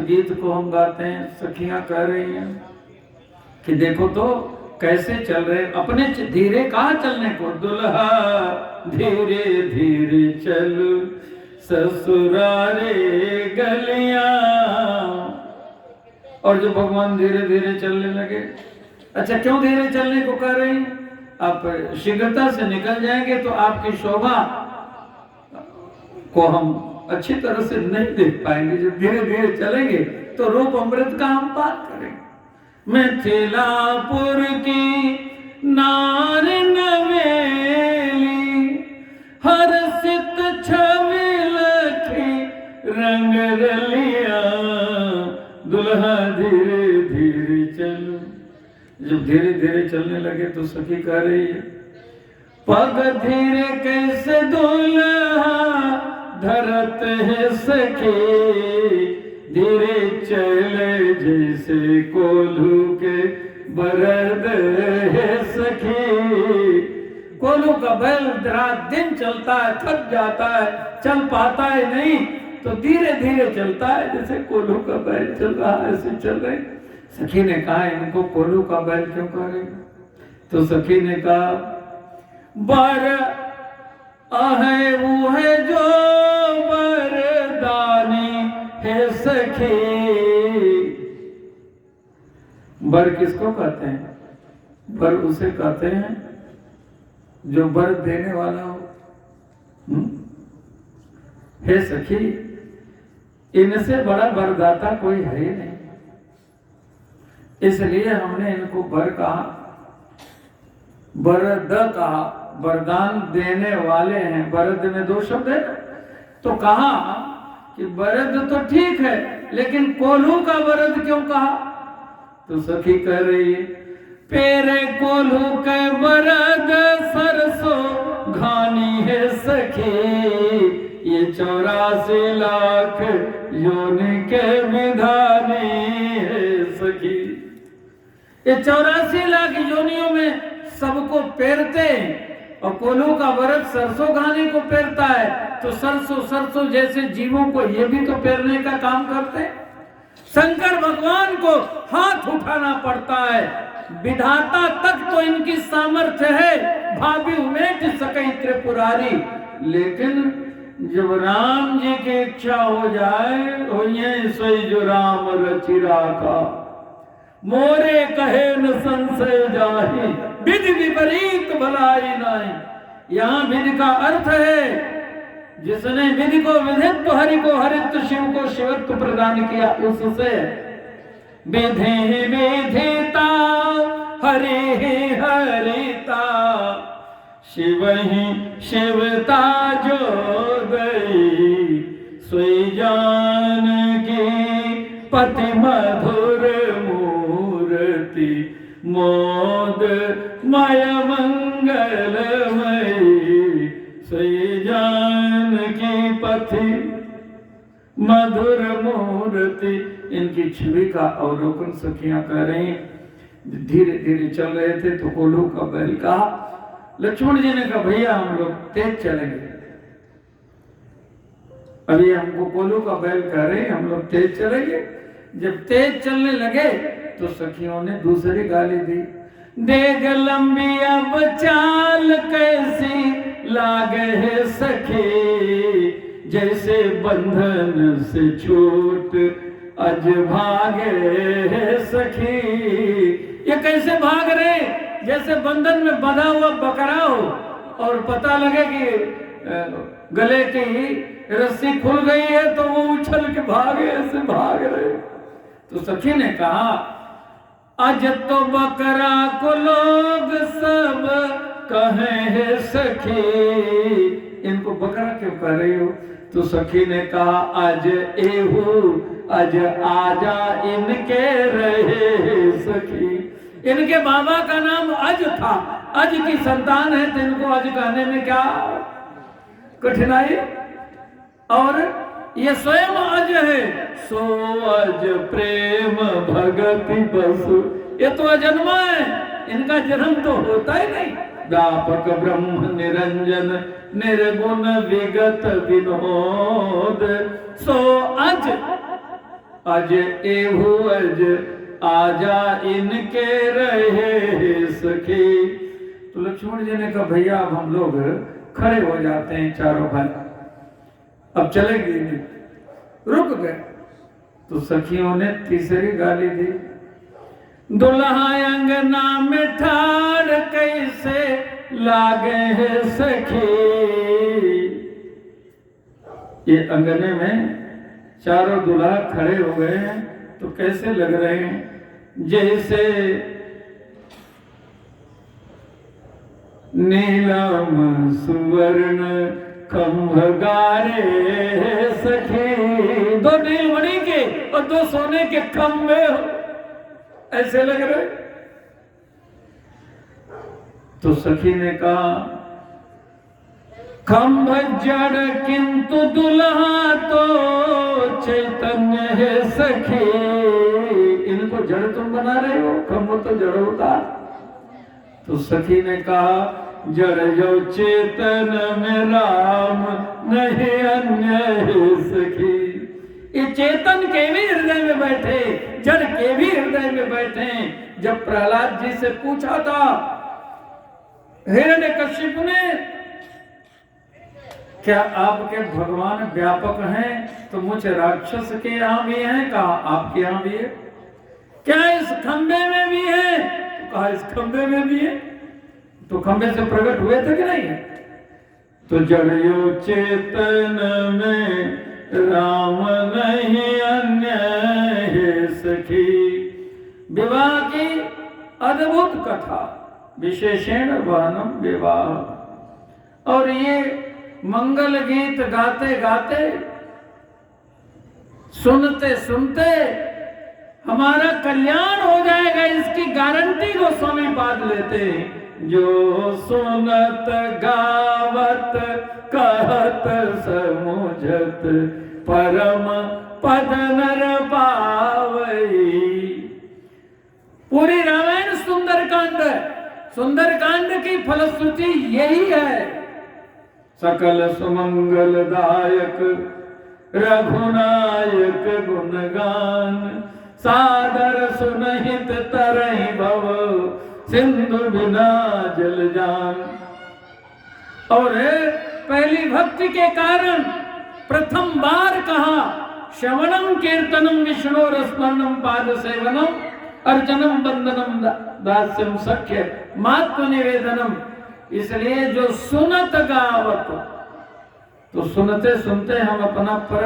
गीत को हम गाते हैं, सखियां कह रही हैं कि देखो तो कैसे चल रहे, अपने धीरे कहाँ चलने को, दुल्हा धीरे धीरे चल ससुरारे गलियां। और जो भगवान धीरे धीरे चलने लगे, अच्छा क्यों धीरे चलने को कह रहे हैं? आप शीघ्रता से निकल जाएंगे तो आपकी शोभा को हम अच्छी तरह से नहीं देख पाएंगे। जब धीरे धीरे चलेंगे तो रूप अमृत का हम पार करेंगे। मिथिलापुर की नार नवेली हर्षित छवि लखी रंग रलिया, दुल्हा धीरे धीरे चलो। जब धीरे धीरे चलने लगे तो सखी कह रही है, पग धीरे कैसे दुल्हा धरत है सखी, धीरे चले जैसे कोल्हू के बरद है सखी। कोल्हू का बैल रात दिन चलता है, थक जाता है, चल पाता है नहीं, तो धीरे धीरे चलता है जैसे कोल्हू का बैल चल रहा है, ऐसे चल रहे। सखी ने कहा इनको कोल्हू का बैल क्यों कह रहे? तो सखी ने कहा बर आहे वो है जो बरदानी है सखी। बर किसको कहते हैं? बर उसे कहते हैं जो बर देने वाला हो। हे सखी, इनसे बड़ा वरदाता कोई है ही नहीं, इसलिए हमने इनको बर कहा, वरद कहा, वरदान देने वाले हैं। वरद में दो शब्द है, तो कहा कि वरद तो ठीक है, लेकिन कोल्हू का वरद क्यों कहा? तो सखी कह रही है, पेरे कोल्हू के वरद सरसों घानी है सखी, ये 84 लाख योनि के विधानी है सखी। ये 84 लाख योनियों में सबको पेरते हैं, और कोल्हू का वरद सरसों घानी को पेरता है, तो सरसों जैसे जीवों को ये भी तो पेरने का काम करते हैं। शंकर भगवान को हाथ उठाना पड़ता है, विधाता तक तो इनकी सामर्थ्य है, भाभी उमेट सकई त्रिपुरारी। लेकिन जब राम जी की इच्छा हो जाए, हो ये सोई जो राम रचिरा का, मोरे कहे न संशय जाहि, विधि विपरीत भलाई नाही। यहाँ विधि का अर्थ है जिसने विधि को विधित तो हरि को हरित्व, शिव को शिवत्व प्रदान किया, उससे विधि विधिता हरि हरिता, शिव ही शिवता जो दई, सोई जानकी पति मधुर मूर्ति, मोद मय मंगलमयी, सोई जानकी पति मधुर मूर्ति। इनकी छवि का अवलोकन सखियां कर रही। धीरे धीरे चल रहे थे तो कोल्हू का बैल कहा, लक्ष्मण जी ने कहा भैया हम लोग तेज चलेंगे, अभी हमको कोल्हू का बैल कह रहे हैं हम लोग तेज चलेंगे। जब तेज चलने लगे तो सखियों ने दूसरी गाली दी, देख लंबी अब चाल कैसी लागे है सखी, जैसे बंधन से छूट अज भागे है सखी। ये कैसे भाग रहे? जैसे बंधन में बंधा हुआ बकरा हो और पता लगे कि गले की रस्सी खुल गई है तो वो उछल के भागे, ऐसे भाग रहे। तो सखी ने कहा, अज तो बकरा को लोग सब कहे है सखी। इनको बकरा क्यों कह रही हो? तो सखी ने कहा, आज एहू अज आजा इनके रहे सखी। इनके बाबा का नाम अज था, अज की संतान है, तो इनको अज कहने में क्या कठिनाई? और ये स्वयं अज है, सो अज प्रेम भगति बसु। ये तो अजन्मा है, इनका जन्म तो होता ही नहीं। व्यापक ब्रह्म निरंजन निर्गुण विगत विनोद, सो अज अज एहू अज आजा इनके रहे सखी। तो लक्ष्मण जी ने कहा भैया अब हम लोग खड़े हो जाते हैं चारों भाई, अब चलेंगे नहीं, रुक गए। तो सखियों ने तीसरी गाली दी, दुल्हा अंगना में ठाड़ कैसे लागे है सखी। ये अंगने में चारों दुल्हा खड़े हो गए हैं तो कैसे लग रहे हैं, जैसे नीलम सुवर्ण खंभ गारे सखी। दो नीलमणि के और दो सोने के खंभे हो, ऐसे लग रहे। तो सखी ने कहा खंभ जड़ किंतु दुल्हा तो चैतन्य है सखी। इनको जड़ तुम बना रहे हो, खंभ तो जड़ होता। तो सखी ने कहा जड़ जो चेतन में राम नहीं अन्य है सखी। ये चेतन के भी हृदय में बैठे, जड़ के भी हृदय में बैठे। जब प्रहलाद जी से पूछा था हिरण्यकशिपु ने क्या आपके भगवान व्यापक हैं, तो मुझे राक्षस के यहाँ भी हैं, कहा आपके यहाँ भी है। क्या इस खंबे में भी है, तो कहा इस खंबे में भी है। तो खंबे से प्रकट हुए थे कि नहीं? तो जड़यो चेतन में राम नहीं अन्य है सखी। विवाह की अद्भुत कथा, विशेषण वर्णम विवाह। और ये मंगल गीत गाते गाते, सुनते सुनते हमारा कल्याण हो जाएगा, इसकी गारंटी गोस्वामी पाद लेते हैं। जो सुनत गावत कहत समुझत परम पद नर पावई। पूरी रामायण सुंदरकांड है, सुंदरकांड की फलश्रुति यही है। सकल सुमंगलदायक रघुनायक गुणगान, सादर सुनहित तरहि भव सिंधु बिना जल जान। और पहली भक्ति के कारण प्रथम बार कहा श्रवणम कीर्तनम विष्णु स्मरणम पाद सेवनम अर्चनम वंदनम दास्यम सख्य मात्म निवेदनम। इसलिए जो सुनत गावत, तो सुनते सुनते हम अपना परम